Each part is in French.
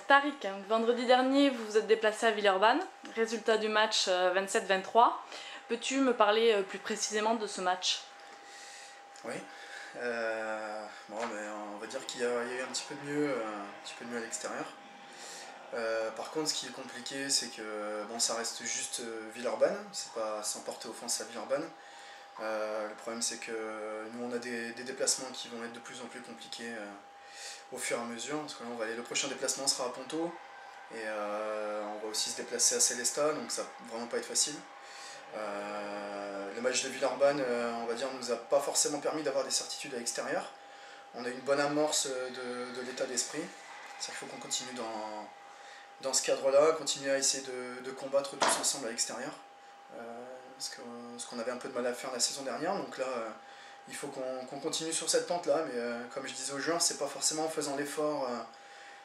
Tariq, vendredi dernier vous vous êtes déplacé à Villeurbanne, résultat du match 27-23. Peux-tu me parler plus précisément de ce match? Oui, bon, ben, on va dire qu'il y a eu un petit peu de mieux, à l'extérieur. Par contre, ce qui est compliqué, c'est que bon, ça reste juste Villeurbanne, c'est pas sans porter offense à Villeurbanne. Le problème, c'est que nous, on a des déplacements qui vont être de plus en plus compliqués au fur et à mesure. Parce que là, le prochain déplacement sera à Ponto, et on va aussi se déplacer à Célestat, donc ça va vraiment pas être facile. Le match de Villeurbanne, on va dire, nous a pas forcément permis d'avoir des certitudes à l'extérieur. On a eu une bonne amorce de l'état d'esprit. Il faut qu'on continue dans ce cadre-là, continuer à essayer de combattre tous ensemble à l'extérieur. Ce qu'on avait un peu de mal à faire la saison dernière. Donc là, il faut qu'on continue sur cette pente-là. Mais comme je disais aux joueurs, c'est pas forcément en faisant l'effort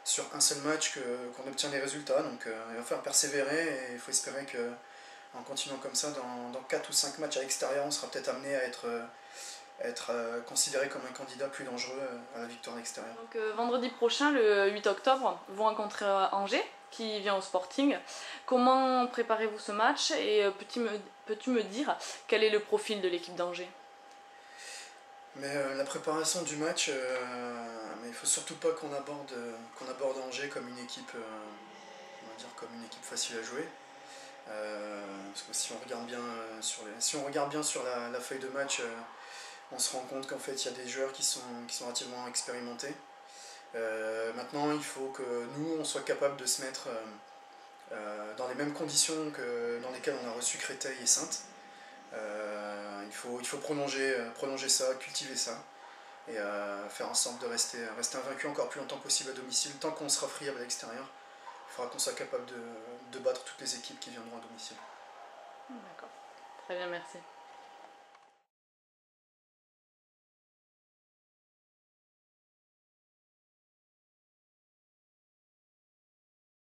sur un seul match qu'on obtient les résultats. Donc il va falloir persévérer et il faut espérer que en continuant comme ça, dans 4 ou 5 matchs à l'extérieur, on sera peut-être amené à être considéré comme un candidat plus dangereux à la victoire à l'extérieur. Donc vendredi prochain, le 8 octobre, vous rencontrez Angers, qui vient au Sporting. Comment préparez-vous ce match et peux-tu me dire quel est le profil de l'équipe d'Angers? Mais la préparation du match, mais il faut surtout pas qu'on aborde Angers comme une équipe, on va dire comme une équipe facile à jouer. Parce que si on regarde bien sur la feuille de match, on se rend compte qu'en fait il y a des joueurs qui sont relativement expérimentés. Maintenant, il faut que nous on soit capable de se mettre dans les mêmes conditions que dans lesquelles on a reçu Créteil et Saintes. Il faut prolonger ça, cultiver ça, et faire en sorte de rester invaincu encore plus longtemps possible à domicile. Tant qu'on sera friable à l'extérieur, il faudra qu'on soit capable de battre toutes les équipes qui viendront à domicile. D'accord, très bien, merci.